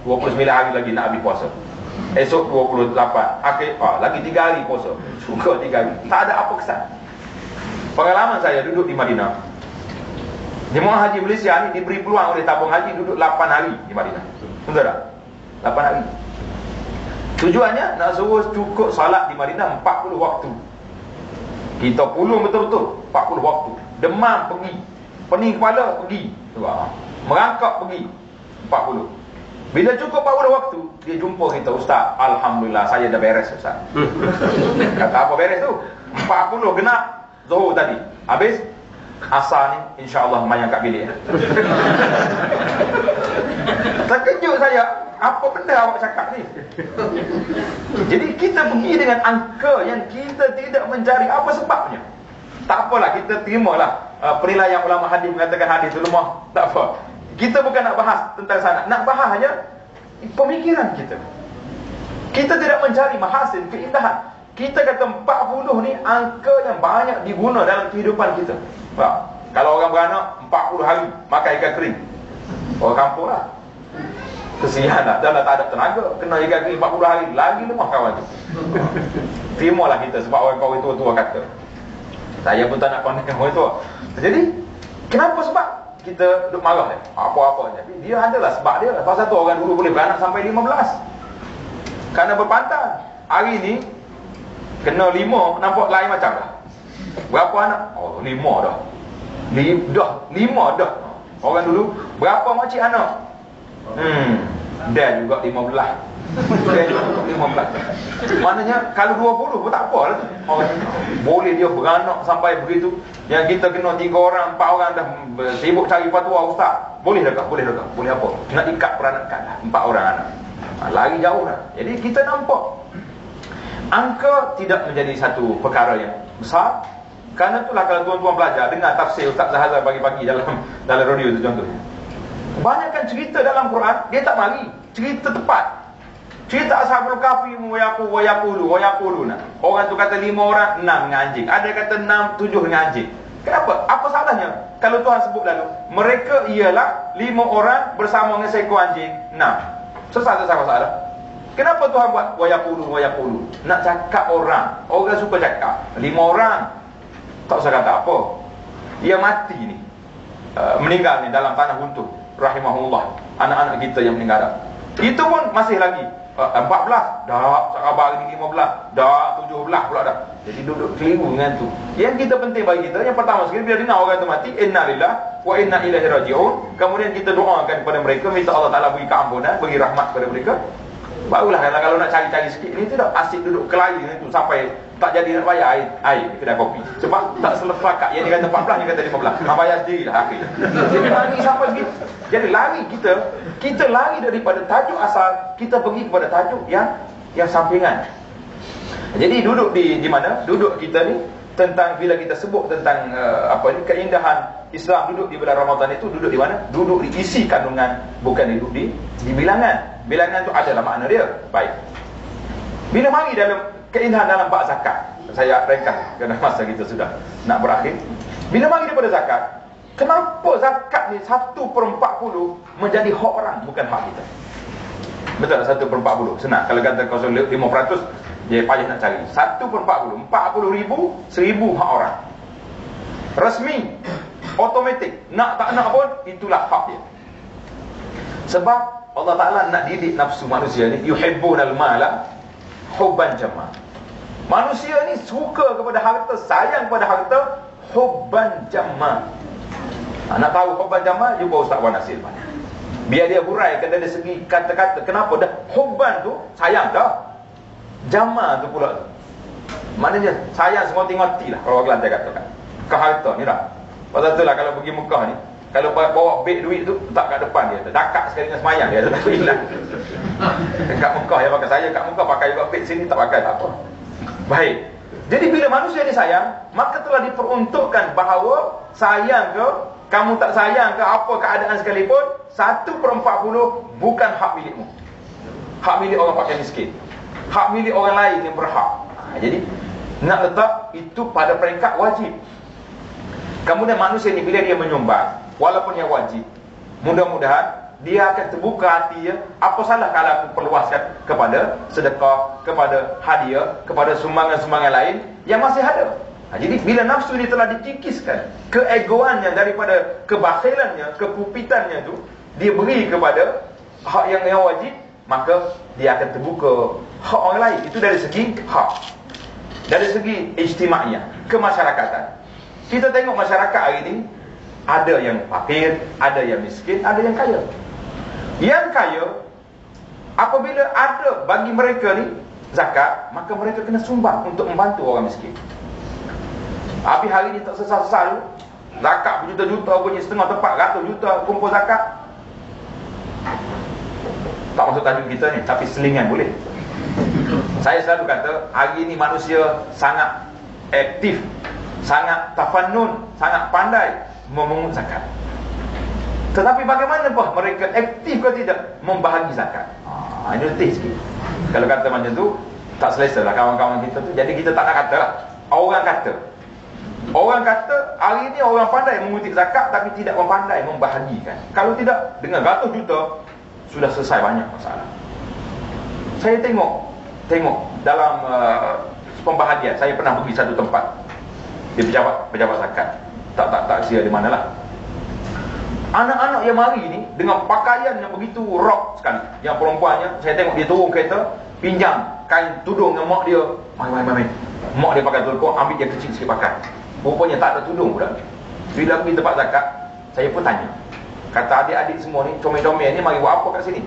29 hari lagi nak habis puasa. Esok 28, akhir lagi 3 hari puasa. Syukur 3 hari. Tak ada apa kesan. Pengalaman saya duduk di Madinah. Jemaah haji Malaysia ni diberi peluang oleh tabung haji duduk 8 hari di Madinah. Betul tak? 8 hari. Tujuannya nak suruh cukup salat di Madinah 40 waktu. Kita pulung betul-betul 40 waktu. Demam pergi, pening kepala pergi, merangkak pergi 40. Bila cukup 40 waktu, dia jumpa kita, Ustaz, alhamdulillah saya dah beres, Ustaz. Kata apa beres tu? 40 genap Zuhur tadi. Habis asar ni insya-Allah main kat bilik. Terkejut saya. Apa benda awak cakap ni? Jadi kita pergi dengan angka yang kita tidak mencari apa sebabnya. Tak apalah, kita terimalah penilaian ulama hadis mengatakan hadis tu lemah. Tak apa. Kita bukan nak bahas tentang sanad. Nak bahas hanya pemikiran kita. Kita tidak mencari mahasin, keindahan. Kita kata 40 ni angka yang banyak diguna dalam kehidupan kita. Kalau orang beranak 40 hari makan ikan kering, orang kampung lah. Kesian lah, dah tak ada tenaga, kena ikan kering 40 hari, lagi lemah kawan tu. Terimalah kita sebab orang kawan tua-tua kata. Saya pun tak nak pandang orang tua. Jadi kenapa sebab kita duk marah dia? Apa-apa. Tapi dia adalah sebab dia. Salah satu orang dulu boleh beranak sampai 15 kerana berpantang. Hari ni kena 5, nampak lain macam dah. Berapa anak? 5 dah. 5 dah. Orang dulu berapa makcik anak? Dia juga 15. Dia juga 15. Maknanya kalau 20 pun tak apa lah. Boleh dia beranak sampai begitu. Yang kita kena 3 orang, 4 orang dah sibuk cari fatwa, Ustaz. Boleh tak? Boleh tak? Boleh apa? Nak ikat peranakan dah 4 orang anak. Lari jauh dah. Jadi kita nampak angka tidak menjadi satu perkara yang besar. Kerana itulah kalau tuan-tuan belajar dengar tafsir Ustaz Zahazar pagi-pagi dalam radio tu contohnya. Kebanyakan cerita dalam Quran dia tak mari cerita tepat. Cerita Ashabul Kahfi wa yaquluna. Orang tu kata 5 orang 6 dengan anjing. Ada kata 6 7 dengan anjing. Kenapa? Apa salahnya? Kalau Tuhan sebut lalu, mereka ialah 5 orang bersama dengan seekor anjing 6. Sesat salah. Kenapa Tuhan buat wa yaqulu? Nak cakap orang suka cakap. 5 orang tak usah kata apa. Dia mati ni, meninggal ni dalam tanah runtuh, rahimahullah. Anak-anak kita yang meninggal. Itu pun masih lagi 14 dah, sahabat ni 15 dah, 17 pula dah. Jadi duduk keliru dengan tu. Yang kita penting bagi kita, yang pertama sekali bila dengar orang tu mati, inna lillah wa inna ilaihi raji'un. Kemudian kita doakan kepada mereka, minta Allah Taala beri keampunan, beri rahmat kepada mereka. Barulah kalau nak cari-cari sikit ni tidak asyik duduk kelari tu sampai tak jadi nak bayar air di kedai kopi. Sebab tak selepakat. Yang dia kata 14, dia kata 15. Bayar sendirilah akhir. Jadi lari sampai begitu. Jadi lari kita lari daripada tajuk asal, kita pergi kepada tajuk yang sampingan. Jadi duduk di mana? Duduk kita ni tentang bila kita sebut tentang keindahan Islam duduk di bulan Ramadan itu duduk di mana? Duduk di isi kandungan, bukan duduk di bilangan. Bilangan tu adalah makna dia. Baik. Bila mari dalam keindahan dalam bab zakat, saya ringkas kerana masa kita sudah nak berakhir. Bila mari daripada zakat, kenapa zakat ni 1/40 menjadi hak orang, bukan hak kita? Betul tak 1/40? Senang. Kalau kata 5%, dia payah nak cari. 1/40, 40,000, 1,000 hak orang. Resmi, automatik, nak tak nak pun itulah hak dia. Sebab Allah Ta'ala nak didik nafsu manusia ni, yuhibbunal mala hubban jamma. Manusia ni suka kepada harta, sayang kepada harta, hubban jamma. Nak tahu hubban jamma, jumpa Ustaz Wan Nasir. Biar dia huraikan dari segi kata-kata. Kenapa dah hubban tu sayang dah, jamma tu pula tu. Maknanya sayang ngoti-ngoti lah kalau orang Kelantan katakan. Ke harta ni dah. Pasal itulah kalau pergi Mekah ni, kalau bawa beg duit tu tak kat depan dia, dakak sekali dengan semayang dia tak hilang. Dekat Mekah yang pakai, saya kat Mekah pakai juga beg, sini tak pakai, tak apa. Baik. Jadi bila manusia ni sayang, maka telah diperuntukkan bahawa sayang ke, kamu tak sayang ke, apa keadaan sekalipun, 1/40 bukan hak milikmu. Hak milik orang pakai miskin. Hak milik orang lain yang berhak. Jadi nak letak itu pada peringkat wajib. Kemudian manusia ni bila dia menyumbang, walaupun yang wajib, mudah-mudahan dia akan terbuka hati dia. Apa salah kalau aku perluaskan kepada sedekah, kepada hadiah, kepada sumbangan-sumbangan lain yang masih ada. Jadi bila nafsu ini telah dikikiskan, keegoannya daripada kebakhilannya, kepupitannya tu, dia beri kepada hak yang wajib, maka dia akan terbuka hak orang lain. Itu dari segi hak. Dari segi ijtima'iyah, kemasyarakatan. Kita tengok masyarakat hari ini, ada yang fakir, ada yang miskin, ada yang kaya. Yang kaya, apabila ada bagi mereka ni zakat, maka mereka kena sumbang untuk membantu orang miskin. Habis hari ni tak sesal-sesal, zakat berjuta-juta, punya setengah tempat ratus juta kumpul zakat. Tak masuk tajuk kita ni, tapi selingan boleh. Saya selalu kata, hari ini manusia sangat aktif, sangat tafannun, sangat pandai memungut zakat. Tetapi bagaimana mereka aktif ke tidak membahagi zakat? Ini letih sikit. Kalau kata macam tu, tak selesa lah kawan-kawan kita tu. Jadi kita tak nak kata lah. Orang kata hari ini orang pandai mengutip zakat, tapi tidak pandai membahagikan. Kalau tidak, dengan ratus juta sudah selesai banyak masalah. Saya tengok dalam pembahagian. Saya pernah pergi satu tempat, di pejabat zakat, tak sia di manalah. Anak-anak yang mari ni dengan pakaian yang begitu rock sekali. Yang perempuannya, saya tengok dia turun kereta, pinjam kain tudung dengan mak dia. Mai. Mak dia pakai tudung, ambil dia kecil sikit pakai. Rupanya tak ada tudung pula. Bila pergi tempat zakat, saya pun tanya. Kata adik-adik semua ni, comel-comel ni, mari buat apa kat sini?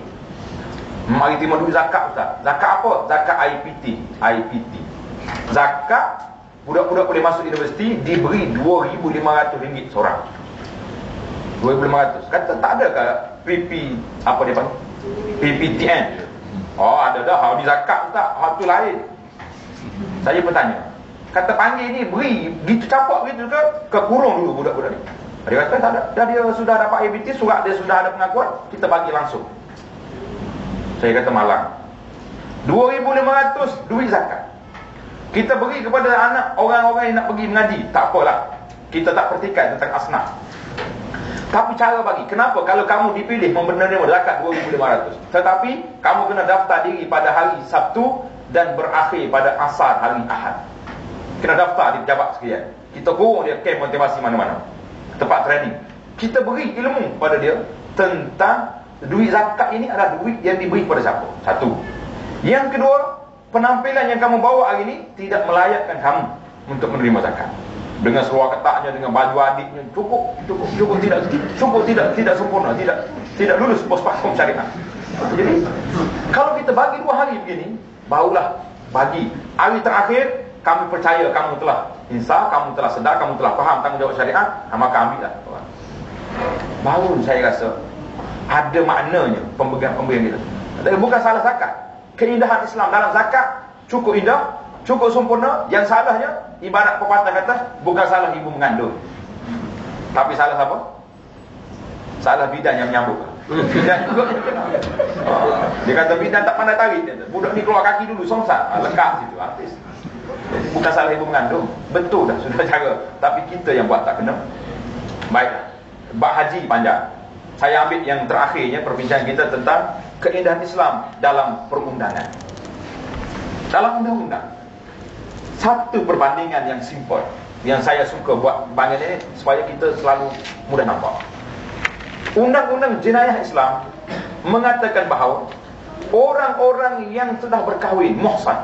Mari terima duit zakat, Ustaz. Zakat apa? Zakat IPT. Zakat budak-budak boleh masuk universiti, diberi RM2,500 seorang. 2,500. Kata tak ada ke PP, apa dia panggil? PPTN. Oh, ada dah. Hal di zakat tak? Hal tu lain. Saya bertanya. Kata panggil ni, beri gitu capak gitu ke kurung dulu budak-budak ni. Dia kata tak ada. Dah dia sudah dapat IPT, surat dia sudah ada pengakuan, kita bagi langsung. Saya kata malang. 2,500 duit zakat. Kita beri kepada anak orang-orang yang nak pergi mengaji, tak apalah. Kita tak perhatikan tentang asnaf. Tapi cara bagi, kenapa kalau kamu dipilih menerima zakat 2,500, tetapi kamu kena daftar diri pada hari Sabtu dan berakhir pada asar hari Ahad. Kena daftar di pejabat sekalian. Kita kurung dia camp motivasi mana-mana, tempat training. Kita beri ilmu pada dia tentang duit zakat ini adalah duit yang diberi kepada siapa. Satu. Yang kedua, penampilan yang kamu bawa hari ini tidak melayakkan kamu untuk menerima zakat. Dengan seluar ketaknya, dengan baju adiknya, cukup tidak sempurna, tidak lulus pos pakum syariat. Jadi kalau kita bagi 2 hari begini, barulah bagi hari terakhir, kami percaya kamu telah insaf, kamu telah sedar, kamu telah faham tanggungjawab syariat, maka ambillah. Baru saya rasa ada maknanya pemberian kita. Tapi bukan salah zakat. Keindahan Islam dalam zakat cukup indah, cukup sempurna. Yang salahnya, ibarat pepatah kata, bukan salah ibu mengandung, tapi salah apa? Salah bidan yang menyambut. Bidan juga. Dia kata bidan tak pandai tarik. Budak ni keluar kaki dulu, songsat, lekap situ, habis. Bukan salah ibu mengandung, betul dah, sudah cara. Tapi kita yang buat tak kena. Baiklah, bab haji panjang. Saya ambil yang terakhirnya perbincangan kita tentang keindahan Islam dalam perundangan. Dalam undang-undang, satu perbandingan yang simple yang saya suka buat bagian ini supaya kita selalu mudah nampak. Undang-undang jenayah Islam mengatakan bahawa orang-orang yang sudah berkahwin, muhsan,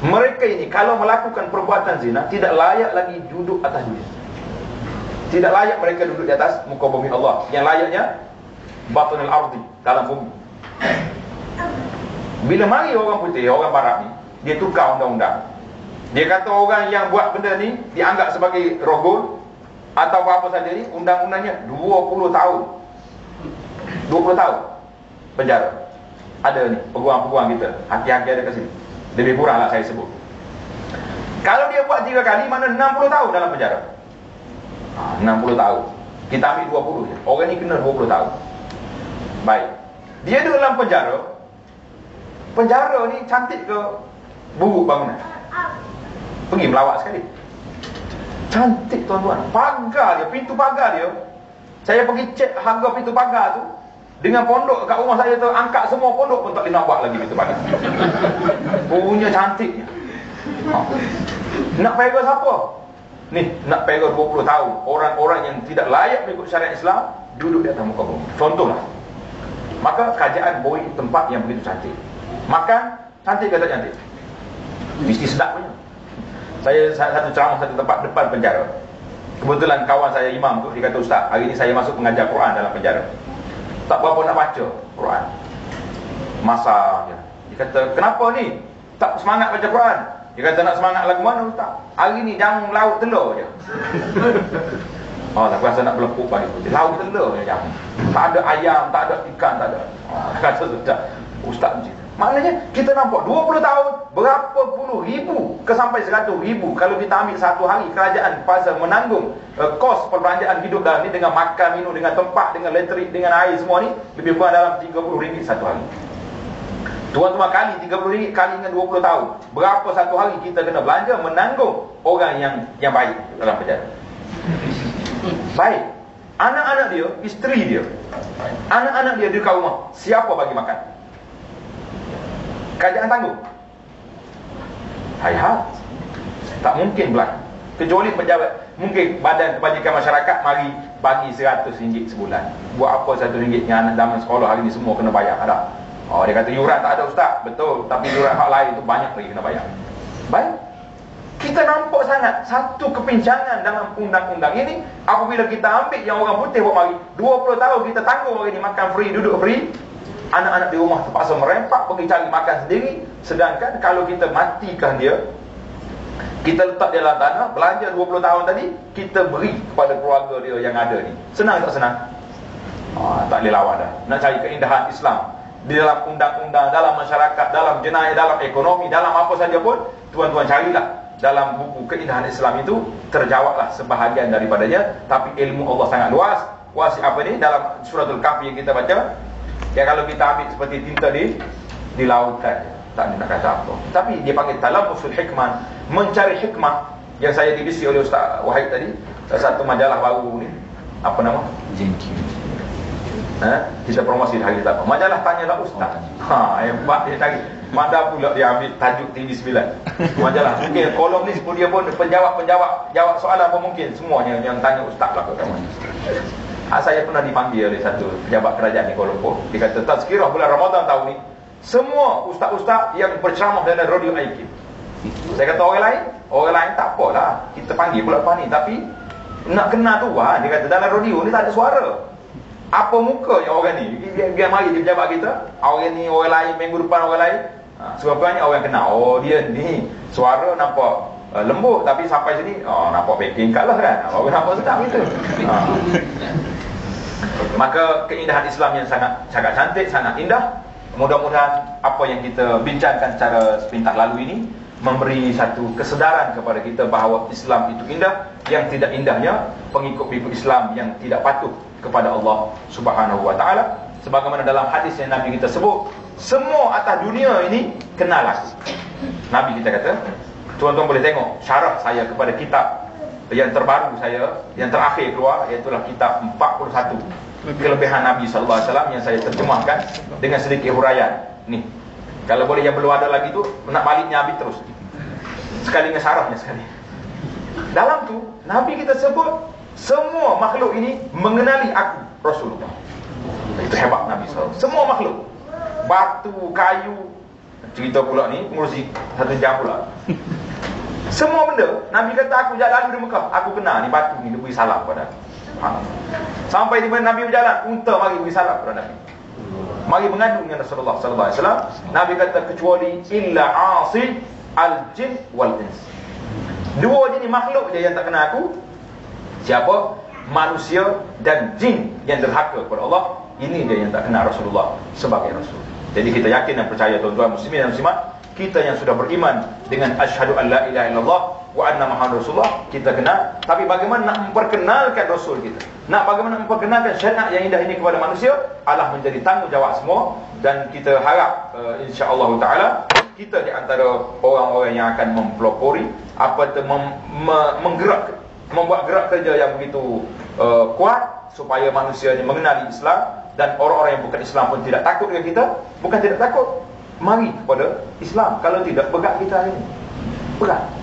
mereka ini kalau melakukan perbuatan zina tidak layak lagi duduk atas dunia. Tidak layak mereka duduk di atas muka bumi Allah. Yang layaknya batunil ardi, dalam bumi. Bila mari orang putih, orang barat ni, dia tukar undang-undang. Dia kata orang yang buat benda ni dianggap sebagai rogol atau apa-apa saja ni, undang-undangnya 20 tahun 20 tahun penjara. Ada ni peguam-peguam kita, haki-haki ada kat sini. Lebih kurang lah saya sebut. Kalau dia buat 3 kali, mana 60 tahun dalam penjara. 60 tahun. Kita ambil 20 je. Orang ni kena 20 tahun. Baik. Dia duduk dalam penjara. Penjara ni cantik ke buruk bangunan? Pergi melawat sekali. Cantik tuan-tuan. Pagar dia, pintu pagar dia, saya pergi cek harga pintu pagar tu Dengan pondok kat rumah saya tu, angkat semua pondok pun tak boleh nak buat lagi begitu banyak. Punya cantiknya. Nak pera siapa? Ni, nak pera 20 tahun. Orang-orang yang tidak layak mengikut syariat Islam duduk di atas muka bumi. Contohlah. Maka kerajaan boi tempat yang begitu cantik. Makan cantik ke tak cantik? Mesti sedap punya. Saya satu ceramah satu tempat depan penjara. Kebetulan kawan saya imam tu, dia kata, "Ustaz, hari ni saya masuk mengajar Quran dalam penjara. Tak berapa nak baca Quran. Masa je." Dia kata, "Kenapa ni? Tak semangat baca Quran?" Dia kata, "Nak semangat lagu mana, Ustaz? Hari ni jamu laut telur je." Oh, tak rasa nak berlepuk pagi putih. Laut telur je jamu. Tak ada ayam, tak ada ikan, tak ada. Kata sudah, Ustaz macam tu. Maknanya kita nampak 20 tahun berapa puluh ribu ke sampai 100 ribu. Kalau kita ambil satu hari, kerajaan Fazal menanggung kos perbelanjaan hidup dalam ni, dengan makan, minum, dengan tempat, dengan elektrik, dengan air, semua ni lebih kurang dalam RM30 satu hari. Tuan-tuan kali RM30 kali dengan 20 tahun, berapa satu hari kita kena belanja menanggung orang yang baik dalam penjara. Baik. Anak-anak dia, isteri dia, anak-anak dia di rumah, siapa bagi makan? Kerajaan tanggung? Hayat. Tak mungkin pula. Kecuali pejabat. Mungkin Badan Kebajikan Masyarakat mari bagi RM100 sebulan. Buat apa RM100 yang anak zaman sekolah hari ni semua kena bayar? Ada. Oh, dia kata yuran tak ada, Ustaz. Betul. Tapi yuran hak lain tu banyak lagi kena bayar. Baik. Kita nampak sangat satu kepincangan dalam undang-undang ini. Apabila kita ambil yang orang putih buat mari, 20 tahun kita tanggung orang ni makan free, duduk free. Anak-anak di rumah terpaksa merempak pergi cari makan sendiri. Sedangkan kalau kita matikan dia, kita letak dia dalam tanah, belanja 20 tahun tadi, kita beri kepada keluarga dia yang ada ni. Senang tak senang? Tak boleh lawan dah. Nak cari keindahan Islam di dalam undang-undang, dalam masyarakat, dalam jenayah, dalam ekonomi, dalam apa saja pun, tuan-tuan carilah. Dalam buku keindahan Islam itu terjawablah sebahagian daripadanya. Tapi ilmu Allah sangat luas. Apa ni? Dalam suratul Kahfi yang kita baca, ya, kalau kita ambil seperti tinta di lautan, tak nak kata apa. Tapi dia panggil talamusul hikmah, mencari hikmah, yang saya divisi oleh Ustaz Wahid tadi. Satu majalah baru ni, apa nama? JQ. Kita promosi hari tak apa. Majalah Tanyalah Ustaz. Hebat dia cari. Mana pula dia ambil tajuk TV9. Majalah. Mungkin kolom ni dia pun penjawab jawab soalan apa mungkin. Semuanya yang tanya Ustaz lah kat mana. Saya pernah dipanggil oleh satu pejabat kerajaan di Kuala Lumpur. Dia kata, "Tazkirah bulan Ramadan tahun ni, semua ustaz-ustaz yang berceramah dalam radio IQ." Saya kata, orang lain tak apalah, kita panggil pula apa ni. Tapi nak kena tu dia kata, dalam radio ni tak ada suara. Apa muka yang orang ni? Biar mari dia pejabat kita. Orang ni, orang lain, minggu depan orang lain. Sebabnya orang kenal, oh dia ni suara nampak lembut, tapi sampai sini nampak backing kat lah kan. Orang nampak sedap gitu. Maka keindahan Islam yang sangat cantik, sangat indah. Mudah-mudahan apa yang kita bincangkan secara sepintas lalu ini memberi satu kesedaran kepada kita bahawa Islam itu indah. Yang tidak indahnya pengikut-pengikut Islam yang tidak patuh kepada Allah Subhanahu wa taala. Sebagaimana dalam hadis yang Nabi kita sebut, semua atas dunia ini kenal aku. Nabi kita kata, tuan-tuan boleh tengok syarah saya kepada kitab yang terbaru saya, yang terakhir keluar, iaitulah kitab 41 kelebihan Nabi sallallahu alaihi wasallam, yang saya terjemahkan dengan sedikit huraian. Ni, kalau boleh yang belum ada lagi tu, nak baliknya habis terus. Sekali dengan syarahnya sekali. Dalam tu Nabi kita sebut semua makhluk ini mengenali aku, Rasulullah. Itu hebat Nabi sallallahu alaihi wasallam. Semua makhluk, batu, kayu, cerita pula ni mengurusi 1 jam pula. Semua benda, Nabi kata aku jalan di Mekah, aku kenal ni batu ni, dia beri salam pada sampai di mana Nabi berjalan, unta mari beri salam pada Nabi, mari mengadu dengan Rasulullah sallallahu alaihi wasallam. Nabi kata kecuali illa asi al-jin wal-ins. Dua jenis makhluk je yang tak kenal aku. Siapa? Manusia dan jin yang derhaka kepada Allah. Ini dia yang tak kenal Rasulullah sebagai Rasul. Jadi kita yakin dan percaya tuan-tuan muslimin dan muslimat, kita yang sudah beriman dengan asyhadu an la ilaha illallah wa anna muhammadar rasulullah, kita kenal. Tapi bagaimana nak memperkenalkan Rasul kita, bagaimana memperkenalkan syariat yang indah ini kepada manusia, adalah menjadi tanggungjawab semua. Dan kita harap insya-Allah taala kita di antara orang-orang yang akan mempelopori membuat gerak kerja yang begitu kuat supaya manusia ini mengenali Islam dan orang-orang yang bukan Islam pun tidak takut dengan kita. Bukan tidak takut, mari kepada Islam. Kalau tidak, berat kita ini, berat.